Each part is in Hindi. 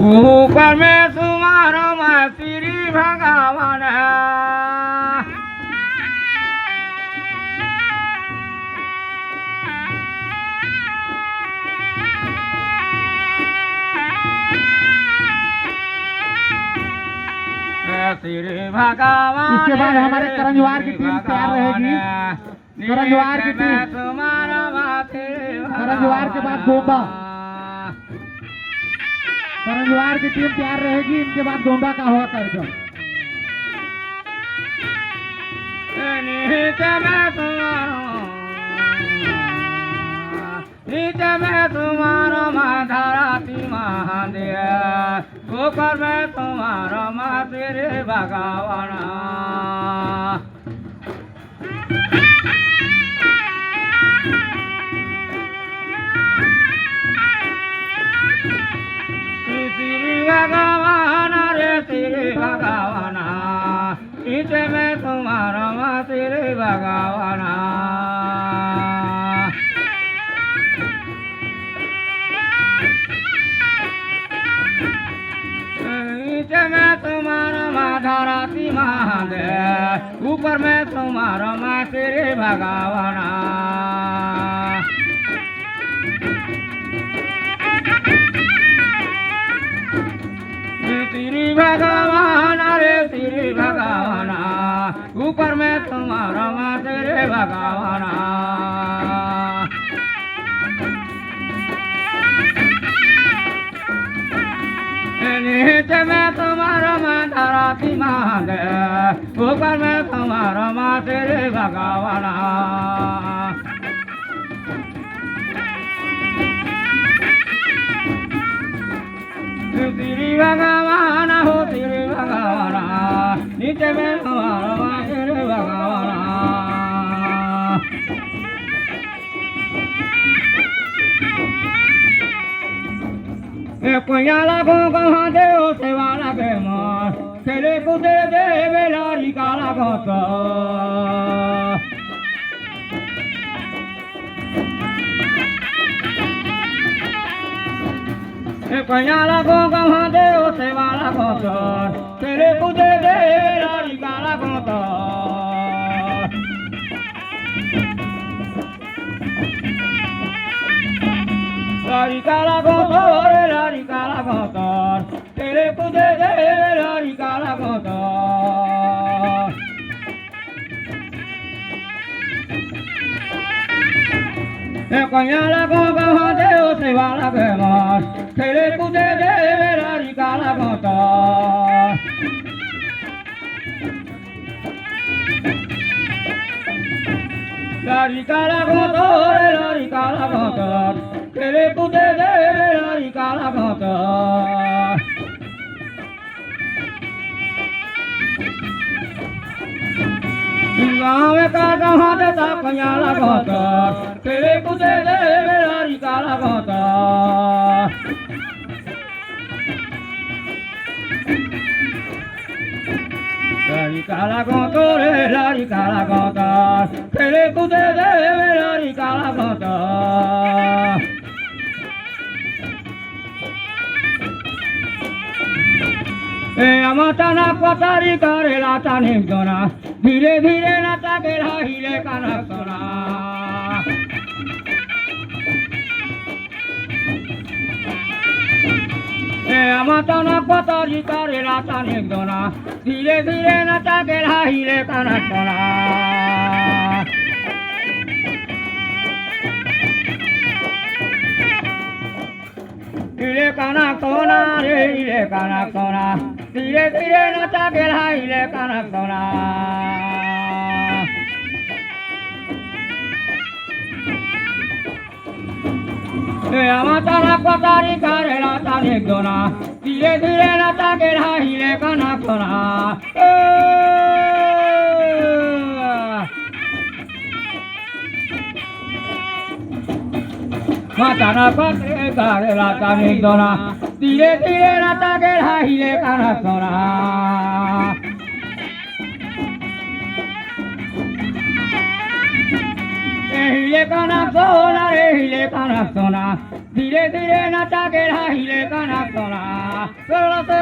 ऊपर में तुम्हारा मैं श्री भगवान श्री भगवान। इसके बाद हमारे करंजवार की टीम तैयार रहेगी। करंजवार की टीम, करंजवार के बाद गोंबा, करंजवार की टीम तैयार रहेगी। इनके बाद गोंबा का हुआ कार्यक्रम। नीचे में तुम्हारा माधराती महादेव, ऊपर में तुम्हारा माँ तेरे भगवान। श्री भगवान रे श्री भगवान, नीचे में तुम्हारा माँ तेरे भगवान। नीचे में तुम्हारा माधराती महादेव, ऊपर में तुम्हारा माँ तेरे भगवान। श्री भगवान रे श्री भगवान, ऊपर में तुम्हारा माँ तेरे भगवान। नीचे में तुम्हारा माँ धराती महादेव, ऊपर में तुम्हारा माँ तेरे भगवान। श्री भगवान हो श्री भगवान, नीचे में तुम्हारा माँ तेरे भगवान। कोया लागो कहाँ दे ओ सेवा लगे मार, खेले कूदे दे बेलारी का लागो तो। कोया लागो कहाँ दे ओ सेवा लागो तो, खेले कूदे दे बेलारी का लागो तो। लारी काला गोतर, लारी काला गोतर, तेरे कुदे दे लारी काला गोतर। कन्या लगो कहाँ दे ओ सेवा लगे मार, तेरे कुदे दे लारी काला गोतर। लारी काला गोतर, लारी काला गोतर, तेरे कुदे दे लारी काला गोतर। गाँव का कहाँ देता कन्या गोतर, तेरे कुदे दे लारी काला गोतर। लारी काला गोतर, लारी काला गोतर, तेरे कुदे दे लारी काला गोतर। আমাতানা কথারি করে লাতানি জনা, ধীরে ধীরে নাতাকে হাইলে কানা সোনা। আমাতানা কথারি করে লাতানি জনা, ধীরে ধীরে নাতাকে হাইলে কানা সোনা। ile kana kona re ile kana kona, धीरे धीरे नचा के हाइले kana kona। আমাতানা কথারি করে লাতানি জনা, ধীরে ধীরে নাচাকে হাইলে কানা কনা। মাতানা পাত্রে করে লাতানি জনা, ধীরে ধীরে নাচাকে হাইলে কানা কনা। हिले काना सोना रे हिले काना सोना, धीरे धीरे नाचा के हिले काना सोना। लते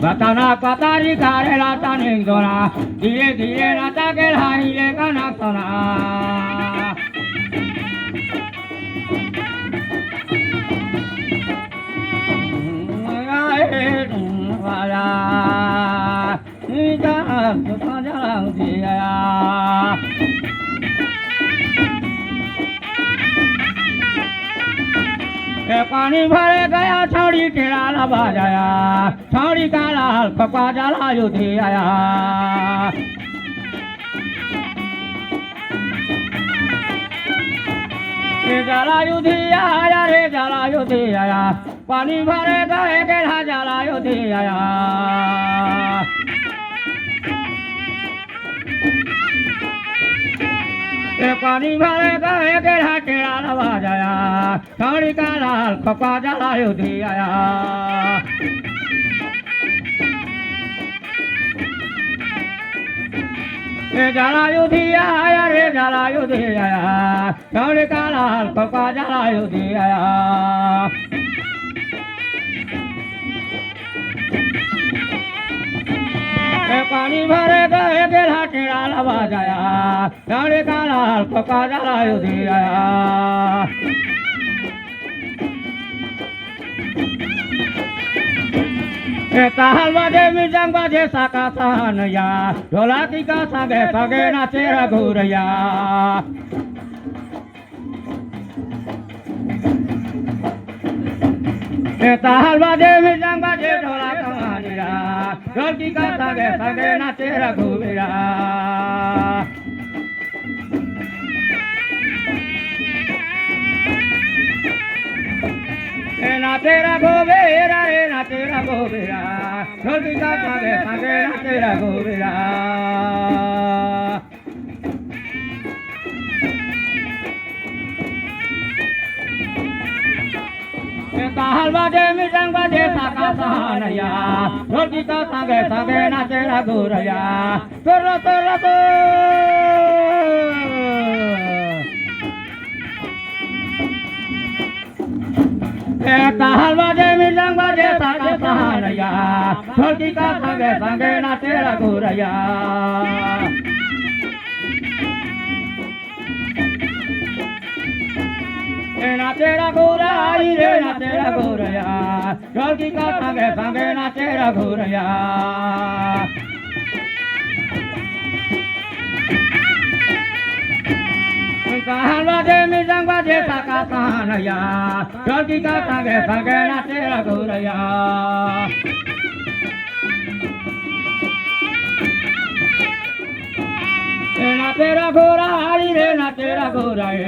बताना पतारी कारे लाता निंगोना धीरे धीरे नाचा के हाइले का नाचना वाला नीचा तो जाऊं दिया पानी भरे गया छौड़ी टेरा बजाया छौड़ी का लाल पका जला युद्धि आया जला युद्धि आया रे जला युद्धि आया पानी भरे गए गेढ़ा जला युद्धि आया पानी भरे गए गेढ़ा टेरा बजाया छौड़ी का लाल पका जला युद्धि आया जला युद्धि आया रे जला युद्धि आया छौड़ी का लाल पका जला युद्धि आया पानी भरे गए गेढ़ा टेरा बजाया छौड़ी का लाल पका जला युद्धि आया ताहल बजे मिजंग बजे साका सहनया ढोलाकी का संगे संगे नाचे रघुरैया ताहल बजे मिजंग बजे ढोला कहानिया ढोलकी का संगे संगे नाचे रघुरैया नाचे रघुबीरा रे नाचे रघुबीरा ढोलकी का संगे संगे नाचे रघुबीरा ताहल बजे मिजंग बजे साका सहनया ढोलकी का संगे संगे नाचे रघुरैया तोरा तोरा तो ताहल बजे मिजंग बजे साका सहनया ढोलकी का संगे संगे नाचे रघुरैया नाचे रघुराई रे नाचे रघुरैया ढोलकी का संगे संगे नाचे रघुरैया ताहल बजे मिजंग बजे साका सहनया ढोलकी का संगे संगे नाचे रघुरैया नाचे रघुराई रे नाचे रघुराई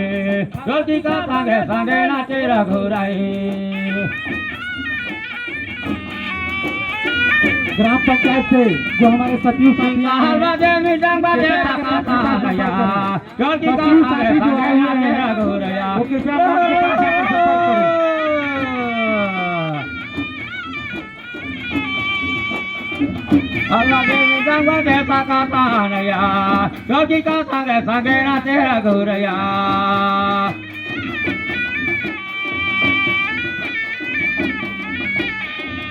ढोलकी का संगे संगे नाचे रघुराई ग्राम पंचायत से जो हमारे सचिव साथी ताहल बजे मिजंग बजे साका सहनया ढोलकी का संगे संगे नाचे रघुरैया वो कृपया आपके पास आकर संपर्क करें। अल्लाह के मिजंग बजे साका सहनया ढोलकी का संगे संगे नाचे रघुरैया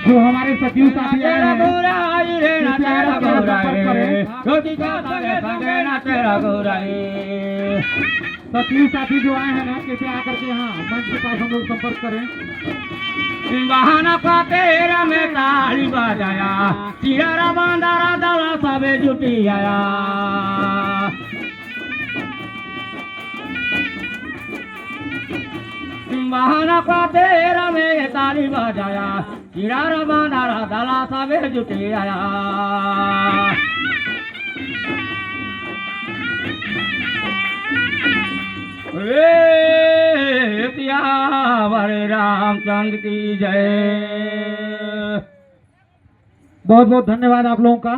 जो हमारे सचिव साथी आए हैं रघुराई रे नाचे रघुराई ढोलकी का संगे संगे नाचे रघुराई सचिव साथी जो आए हैं ना कृपया आकर के यहाँ मंच के पास हम लोग संपर्क करें। बहाना का तेरा में ताली बजाया चिरा बांधारा दला सबे जुटी आया बहाना का तेरा में ताली बजाया चिरा बांधारा दला सबे जुटी आया बड़े रामचंद्र की जय। बहुत बहुत धन्यवाद आप लोगों का।